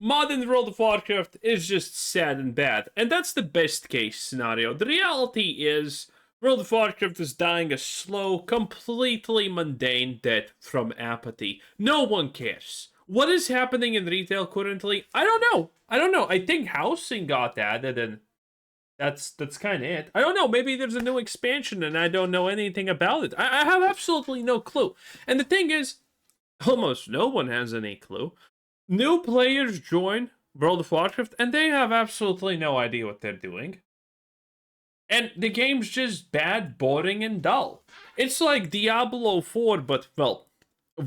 modern World of Warcraft is just sad and bad. And that's the best case scenario. The reality is World of Warcraft is dying a slow, completely mundane death from apathy. No one cares. What is happening in retail currently? I don't know. I think housing got added and that's kind of it. I don't know. Maybe there's a new expansion and I don't know anything about it. I have absolutely no clue. And the thing is, almost no one has any clue. New players join World of Warcraft and they have absolutely no idea what they're doing. And the game's just bad, boring, and dull. It's like Diablo 4, but, well,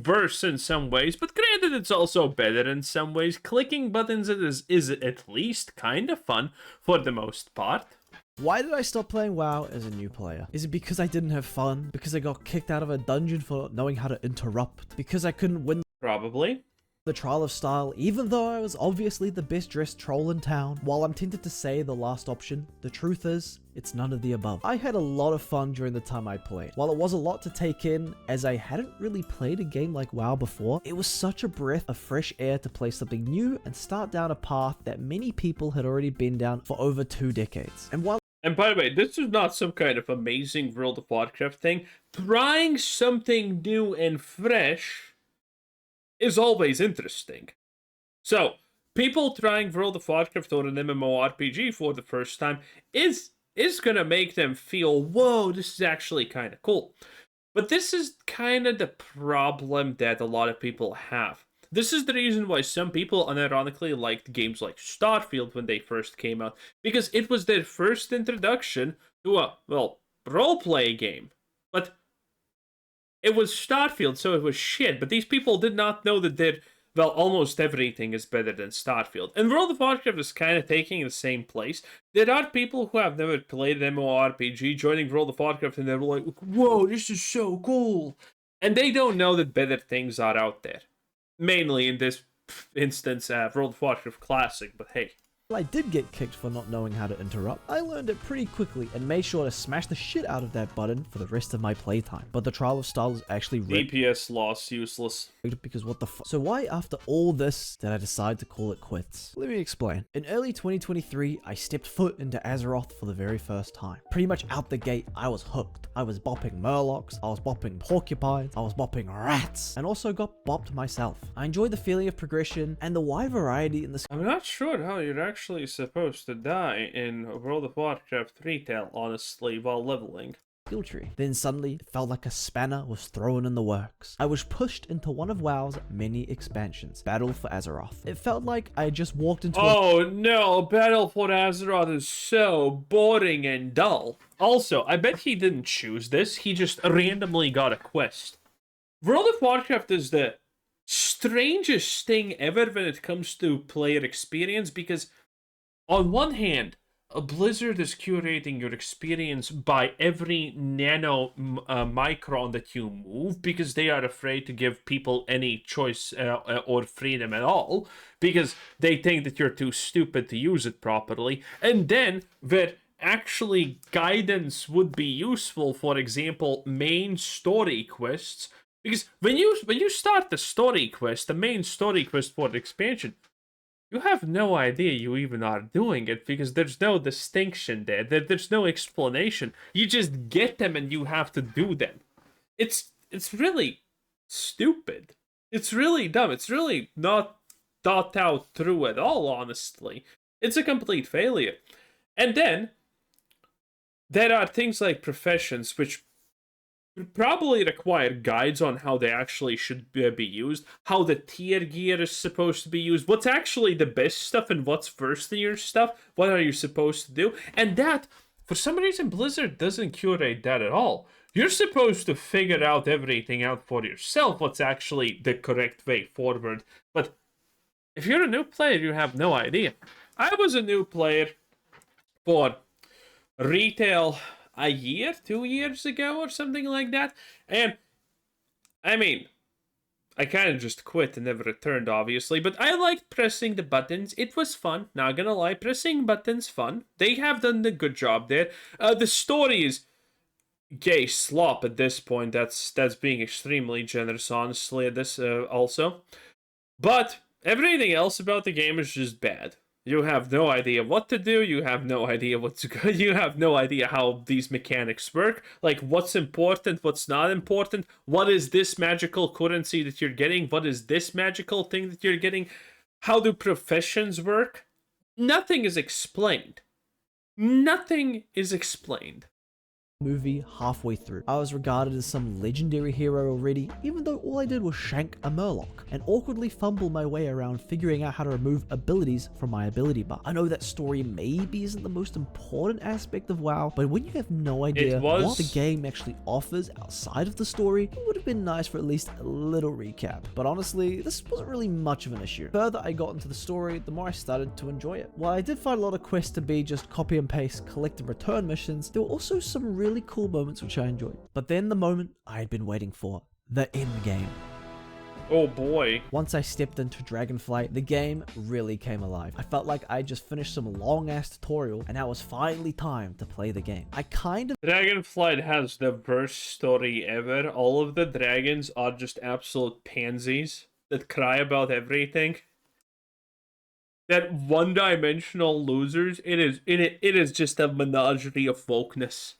worse in some ways, but granted it's also better in some ways. Clicking buttons is at least kind of fun for the most part. Why did I stop playing WoW as a new player? Is it because I didn't have fun? Because I got kicked out of a dungeon for not knowing how to interrupt? Because I couldn't win Probably. the trial of style, even though I was obviously the best dressed troll in town? While I'm tempted to say the last option, the truth is, it's none of the above. I had a lot of fun during the time I played. While it was a lot to take in, as I hadn't really played a game like WoW before, it was such a breath of fresh air to play something new and start down a path that many people had already been down for over 2 decades. And by the way, this is not some kind of amazing World of Warcraft thing. Trying something new and fresh is always interesting. So, people trying World of Warcraft or an MMORPG for the first time is gonna make them feel, whoa, this is actually kind of cool. But this is kind of the problem that a lot of people have. This is the reason why some people unironically liked games like Starfield when they first came out, because it was their first introduction to a, well, role-play game. But it was Starfield, so it was shit, but these people did not know that well, almost everything is better than Starfield. And World of Warcraft is kind of taking the same place. There are people who have never played an MMORPG joining World of Warcraft and they're like, whoa, this is so cool. And they don't know that better things are out there. Mainly in this instance, World of Warcraft Classic, but hey. I did get kicked for not knowing how to interrupt, I learned it pretty quickly and made sure to smash the shit out of that button for the rest of my playtime. But the trial of style is actually DPS loss, useless. Because what the fuck? So why after all this did I decide to call it quits? Let me explain. In early 2023, I stepped foot into Azeroth for the very first time. Pretty much out the gate, I was hooked. I was bopping murlocs, I was bopping porcupines, I was bopping rats, and also got bopped myself. I enjoyed the feeling of progression and the wide variety in the... I'm not sure how you're actually supposed to die in World of Warcraft retail, honestly, while leveling. Skill tree. Then suddenly, it felt like a spanner was thrown in the works. I was pushed into one of WoW's many expansions, Battle for Azeroth. It felt like I had just walked into Oh no, Battle for Azeroth is so boring and dull. Also, I bet he didn't choose this, he just randomly got a quest. World of Warcraft is the strangest thing ever when it comes to player experience, because on one hand, a Blizzard is curating your experience by every nano micron that you move, because they are afraid to give people any choice or freedom at all, because they think that you're too stupid to use it properly. And then, where actually guidance would be useful, for example, main story quests, because when you start the story quest, the main story quest for the expansion, you have no idea you even are doing it, because there's no distinction there. There's no explanation. You just get them and you have to do them. It's really stupid. It's really dumb. It's really not thought out through at all, honestly. It's a complete failure. And then, there are things like professions, which probably require guides on how they actually should be used, how the tier gear is supposed to be used, what's actually the best stuff and what's first tier stuff, what are you supposed to do, and that, for some reason, Blizzard doesn't curate that at all. You're supposed to figure out everything out for yourself, what's actually the correct way forward, but if you're a new player, you have no idea. I was a new player for retail a year, 2 years ago, or something like that. And, I mean, I kind of just quit and never returned, obviously. But I liked pressing the buttons. It was fun. Not gonna lie, pressing buttons fun. They have done a good job there. The story is gay slop at this point. That's being extremely generous, honestly, at this also. But Everything else about the game is just bad. You have no idea what to do. You have no idea what to go. You have no idea how these mechanics work. Like, what's important, what's not important. What is this magical currency that you're getting? What is this magical thing that you're getting? How do professions work? Nothing is explained. Nothing is explained. Movie halfway through. I was regarded as some legendary hero already, even though all I did was shank a murloc and awkwardly fumble my way around figuring out how to remove abilities from my ability bar. I know that story maybe isn't the most important aspect of WoW, but when you have no idea what the game actually offers outside of the story, it would have been nice for at least a little recap. But honestly, this wasn't really much of an issue. The further I got into the story, the more I started to enjoy it. While I did find a lot of quests to be just copy and paste, collect and return missions, there were also some really cool moments which I enjoyed. But then the moment I had been waiting for, the end game. Oh boy. Once I stepped into Dragonflight, the game really came alive. I felt like I just finished some long ass tutorial and now it was finally time to play the game. I kind of Dragonflight has the worst story ever. All of the dragons are just absolute pansies that cry about everything. That one-dimensional losers. It is just a menagerie of wokeness.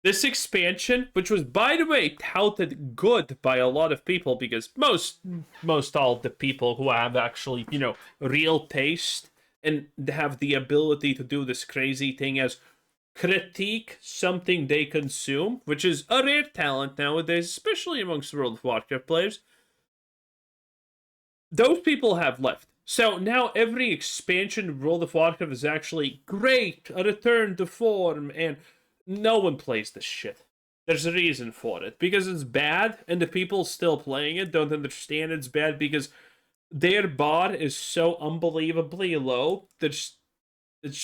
This expansion, which was, by the way, touted good by a lot of people, because most all of the people who have actually, real taste and have the ability to do this crazy thing as critique something they consume, which is a rare talent nowadays, especially amongst World of Warcraft players, those people have left. So now every expansion of World of Warcraft is actually great, a return to form, and no one plays this shit. There's a reason for it. Because it's bad, and the people still playing it don't understand it's bad because their bar is so unbelievably low that it's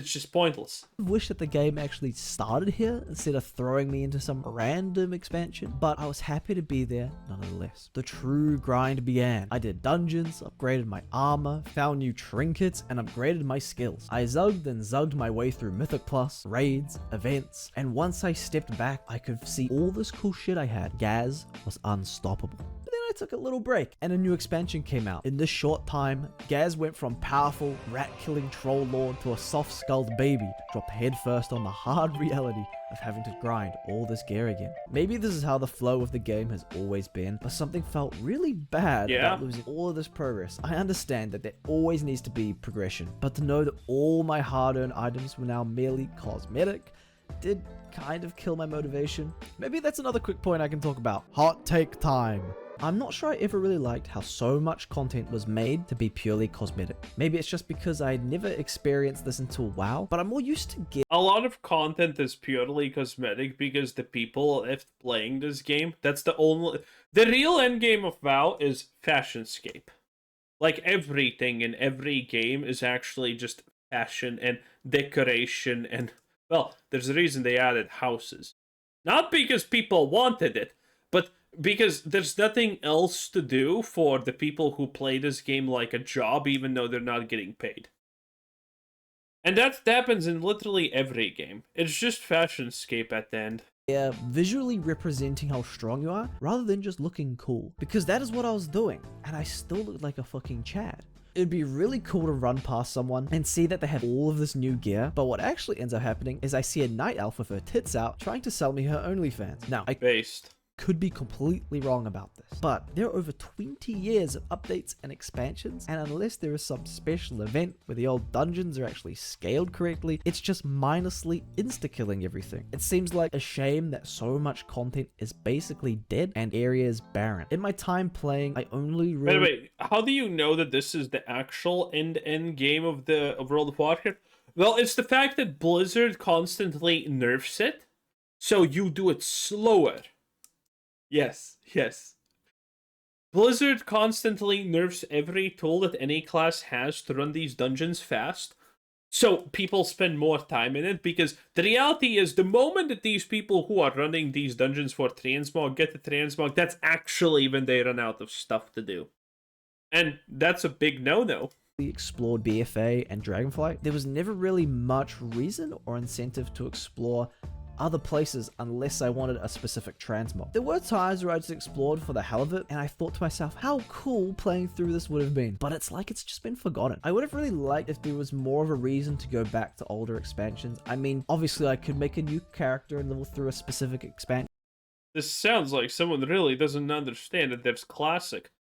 just pointless. I wish that the game actually started here instead of throwing me into some random expansion, but I was happy to be there nonetheless. The true grind began. I did dungeons, upgraded my armor, found new trinkets, and upgraded my skills. I zugged and zugged my way through Mythic Plus, raids, events, and once I stepped back, I could see all this cool shit I had. Gaz was unstoppable. I took a little break and a new expansion came out. In this short time, Gaz went from powerful, rat-killing troll lord to a soft-skulled baby, dropped headfirst on the hard reality of having to grind all this gear again. Maybe this is how the flow of the game has always been, but something felt really bad about losing all of this progress. I understand that there always needs to be progression, but to know that all my hard-earned items were now merely cosmetic did kind of kill my motivation. Maybe that's another quick point I can talk about. Hot take time. I'm not sure I ever really liked how so much content was made to be purely cosmetic. Maybe it's just because I never experienced this until WoW, but I'm more used to get a lot of content is purely cosmetic because the people if playing this game, that's the real end game of WoW is fashionscape. Like everything in every game is actually just fashion and decoration and, well, there's a reason they added houses. Not because people wanted it, but because there's nothing else to do for the people who play this game like a job, even though they're not getting paid. And that happens in literally every game. It's just fashionscape at the end. Visually representing how strong you are, rather than just looking cool. Because that is what I was doing, and I still looked like a fucking Chad. It'd be really cool to run past someone and see that they have all of this new gear, but what actually ends up happening is I see a night elf with her tits out trying to sell me her OnlyFans. Now, I could be completely wrong about this, but there are over 20 years of updates and expansions, and unless there is some special event where the old dungeons are actually scaled correctly, it's just mindlessly insta-killing everything. It seems like a shame that so much content is basically dead and areas barren. In my time playing, I only really... Wait, how do you know that this is the actual end game of World of Warcraft? Well, it's the fact that Blizzard constantly nerfs it, so you do it slower. Yes. Blizzard constantly nerfs every tool that any class has to run these dungeons fast, so people spend more time in it, because the reality is the moment that these people who are running these dungeons for transmog get the transmog, that's actually when they run out of stuff to do. And that's a big no-no. Explored BFA and Dragonflight, there was never really much reason or incentive to explore other places unless I wanted a specific transmog. There were times where I just explored for the hell of it, and I thought to myself how cool playing through this would have been, but it's like it's just been forgotten. I would have really liked if there was more of a reason to go back to older expansions. I mean, obviously I could make a new character and level through a specific expansion. This sounds like someone really doesn't understand that there's classic.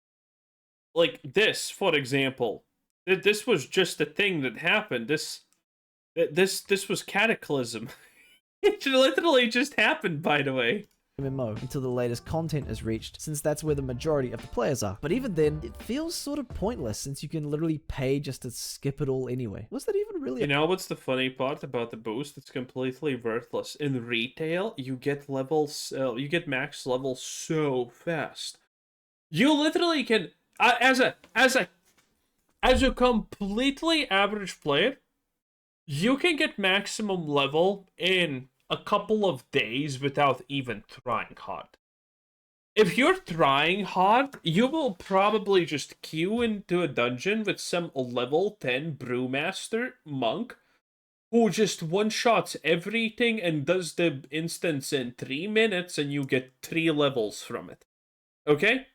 Like this, for example. This was just a thing that happened. This was Cataclysm. It literally just happened, by the way. MMO until the latest content is reached, since that's where the majority of the players are. But even then, it feels sort of pointless since you can literally pay just to skip it all anyway. Was that even really? You know what's the funny part about the boost? It's completely worthless. In retail, you get max levels so fast. You literally can, as a completely average player, you can get maximum level in a couple of days without even trying hard. If you're trying hard, you will probably just queue into a dungeon with some level 10 brewmaster monk who just one-shots everything and does the instance in 3 minutes and you get 3 levels from it. Okay?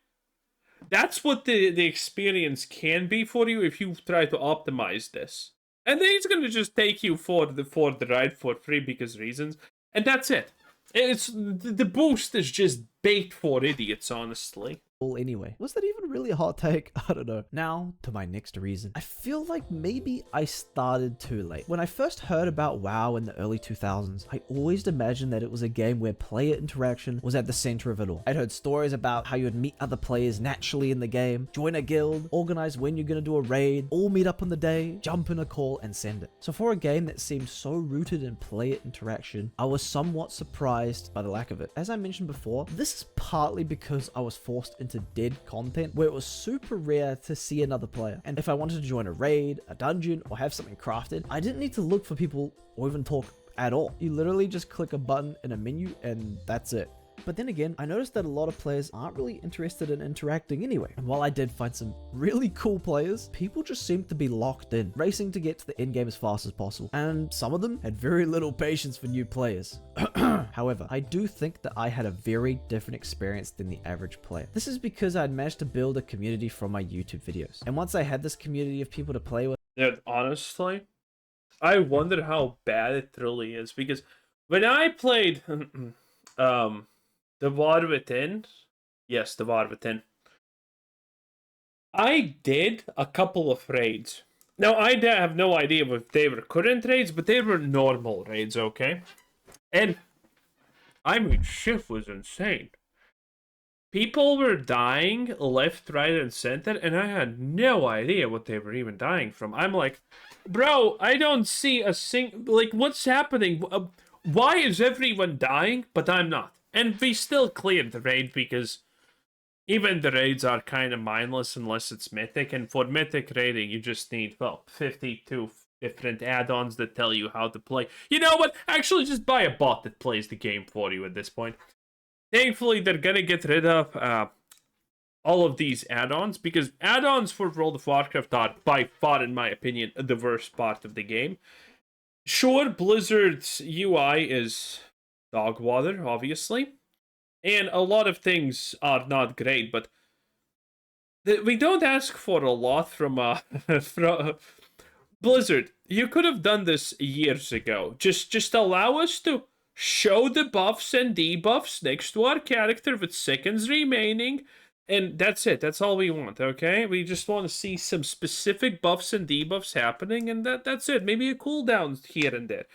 That's what the experience can be for you if you try to optimize this. And then he's going to just take you for the ride for free because reasons. And that's it. The boost is just bait for idiots, honestly. Anyway, was that even really a hot take? I don't know. Now to my next reason. I feel like maybe I started too late. When I first heard about WoW in the early 2000s, I always imagined that it was a game where player interaction was at the center of it all. I'd heard stories about how you'd meet other players naturally in the game, join a guild, organize when you're gonna do a raid, all meet up on the day, jump in a call and send it. So for a game that seemed so rooted in player interaction, I was somewhat surprised by the lack of it. As I mentioned before, this is partly because I was forced into dead content where it was super rare to see another player. And if I wanted to join a raid, a dungeon, or have something crafted, I didn't need to look for people or even talk at all. You literally just click a button in a menu and that's it. But then again, I noticed that a lot of players aren't really interested in interacting anyway. And while I did find some really cool players, people just seemed to be locked in, racing to get to the end game as fast as possible. And some of them had very little patience for new players. However, I do think that I had a very different experience than the average player. This is because I'd managed to build a community from my YouTube videos. And once I had this community of people to play with... Dude, honestly, I wonder how bad it really is. Because when I played... The War Within. Yes, the War Within. I did a couple of raids. Now, I have no idea if they were current raids, but they were normal raids, okay? And, I mean, shit was insane. People were dying left, right, and center, and I had no idea what they were even dying from. I'm like, bro, I don't see a like, what's happening? Why is everyone dying, but I'm not? And we still cleared the raid because even the raids are kind of mindless unless it's mythic. And for mythic raiding, you just need, well, 52 different add-ons that tell you how to play. You know what? Actually, just buy a bot that plays the game for you at this point. Thankfully, they're going to get rid of all of these add-ons because add-ons for World of Warcraft are, by far, in my opinion, the worst part of the game. Sure, Blizzard's UI is... dog water, obviously. And a lot of things are not great, but we don't ask for a lot from Blizzard. You could have done this years ago. Just allow us to show the buffs and debuffs next to our character with seconds remaining, and that's it. That's all we want, okay? We just want to see some specific buffs and debuffs happening, and that's it. Maybe a cooldown here and there.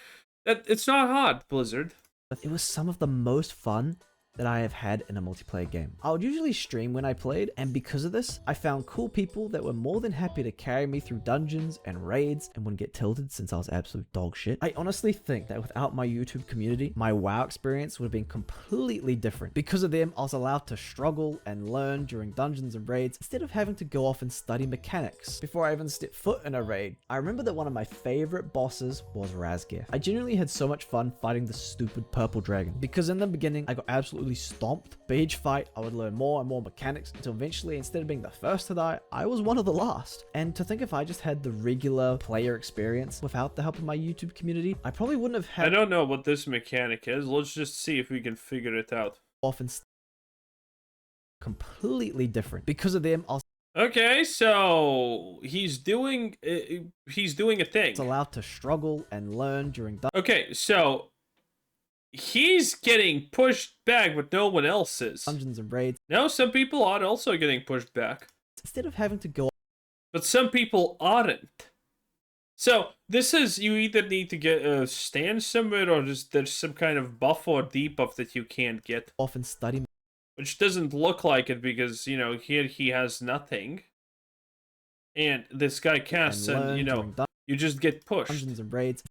It's not hard, Blizzard. But it was some of the most fun that I have had in a multiplayer game. I would usually stream when I played, and because of this, I found cool people that were more than happy to carry me through dungeons and raids and wouldn't get tilted since I was absolute dog shit. I honestly think that without my YouTube community, my WoW experience would have been completely different. Because of them, I was allowed to struggle and learn during dungeons and raids instead of having to go off and study mechanics before I even stepped foot in a raid. I remember that one of my favorite bosses was Razgir. I genuinely had so much fun fighting the stupid purple dragon because in the beginning, I got absolutely absolutely stomped. But each fight, I would learn more and more mechanics until eventually, instead of being the first to die, I was one of the last. And to think if I just had the regular player experience without the help of my YouTube community, I probably wouldn't have had I don't know what this mechanic is. Let's just see if we can figure it out. often completely different. Because of them, I'll Okay, so he's doing a thing. allowed to struggle and learn during Okay, so he's getting pushed back, but no one else is. dungeons and raids. No, some people are also getting pushed back, Instead of having to go but some people aren't. So this is, you either need to get stand somewhere, or just there's some kind of buff or debuff that you can't get, off and study which doesn't look like it because, you know, here he has nothing, and this guy casts, and learn you know, during you just get pushed. dungeons and raids.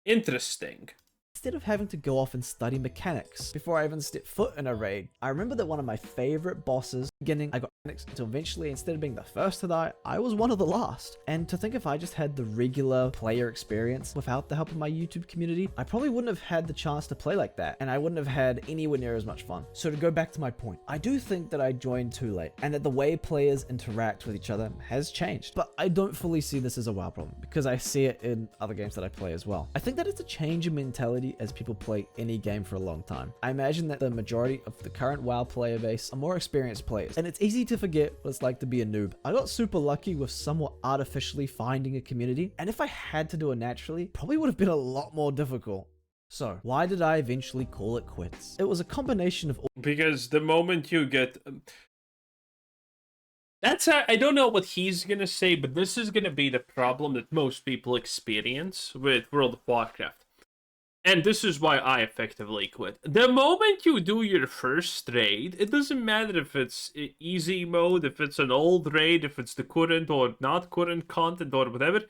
Interesting. Instead of having to go off and study mechanics before I even step foot in a raid, I remember that one of my favorite bosses, beginning, I got mechanics until eventually, instead of being the first to die, I was one of the last. And to think if I just had the regular player experience without the help of my YouTube community, I probably wouldn't have had the chance to play like that, and I wouldn't have had anywhere near as much fun. So to go back to my point, I do think that I joined too late, and that the way players interact with each other has changed. But I don't fully see this as a WoW problem, because I see it in other games that I play as well. I think that it's a change in mentality as people play any game for a long time. I imagine that the majority of the current WoW player base are more experienced players, and it's easy to forget what it's like to be a noob. I got super lucky with somewhat artificially finding a community, and if I had to do it naturally, probably would have been a lot more difficult. So, why did I eventually call it quits? It was a combination of Because the moment you get... I don't know what he's gonna say, but this is gonna be the problem that most people experience with World of Warcraft. And this is why I effectively quit. The moment you do your first raid, it doesn't matter if it's easy mode, if it's an old raid, if it's the current or not current content or whatever,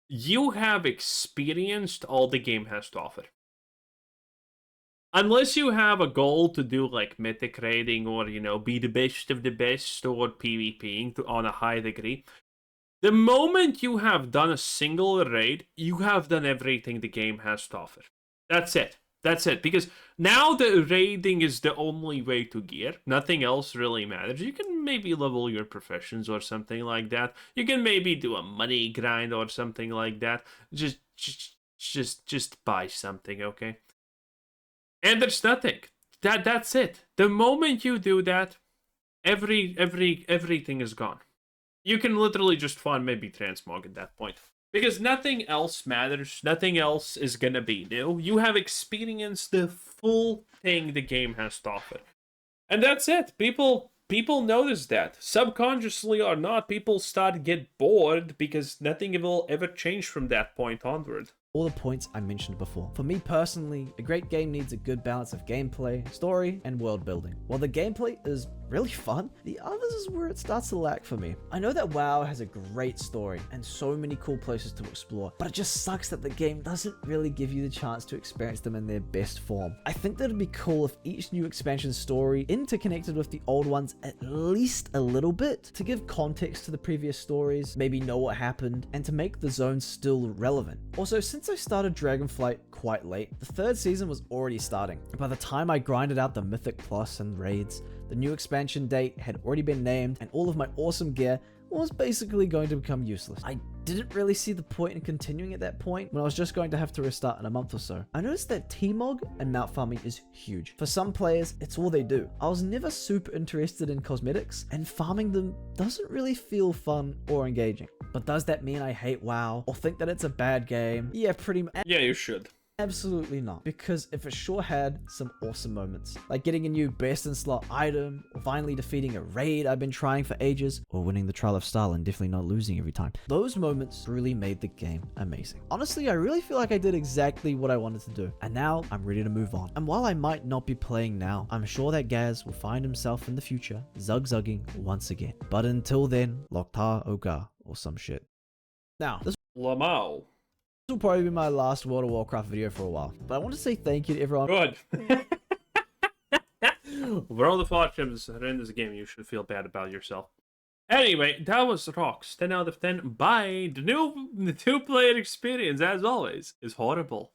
you have experienced all the game has to offer. Unless you have a goal to do like mythic raiding or, you know, be the best of the best or PvPing on a high degree, the moment you have done a single raid, you have done everything the game has to offer. That's it. That's it. Because now the raiding is the only way to gear. Nothing else really matters. You can maybe level your professions or something like that. You can maybe do a money grind or something like that. Just buy something, okay? And there's nothing. That's it. The moment you do that, everything is gone. You can literally just find maybe transmog at that point. Because nothing else matters. Nothing else is gonna be new. You have experienced the full thing the game has to offer. And that's it. People notice that. Subconsciously or not, people start to get bored because nothing will ever change from that point onward. all the points I mentioned before. For me personally, a great game needs a good balance of gameplay, story, and world building. While the gameplay is really fun, the others is where it starts to lack for me. I know that WoW has a great story and so many cool places to explore, but it just sucks that the game doesn't really give you the chance to experience them in their best form. I think that it'd be cool if each new expansion story interconnected with the old ones at least a little bit, to give context to the previous stories, maybe know what happened, and to make the zones still relevant. Also, since I started Dragonflight quite late, the third season was already starting. By the time I grinded out the Mythic Plus and raids, the new expansion date had already been named, and all of my awesome gear was basically going to become useless. I didn't really see the point in continuing at that point when I was just going to have to restart in a month or so. I noticed that T-Mog and mount farming is huge. For some players, it's all they do. I was never super interested in cosmetics, and farming them doesn't really feel fun or engaging. But does that mean I hate WoW or think that it's a bad game? Yeah, pretty much. Yeah, you should. Absolutely not, because if it sure had some awesome moments, like getting a new best in slot item, or finally defeating a raid I've been trying for ages, or winning the Trial of Style and definitely not losing every time. Those moments really made the game amazing. Honestly, I really feel like I did exactly what I wanted to do, and now I'm ready to move on. And while I might not be playing now, I'm sure that Gaz will find himself in the future zug-zugging once again. But until then, Loktar Oga or some shit. Now, this Lamau. will probably be my last World of Warcraft video for a while, but I want to say thank you to everyone. Good. World of Warcraft is a horrendous game. You should feel bad about yourself. Anyway, that was Rocks. 10 out of 10. Bye. The two-player experience, as always, is horrible.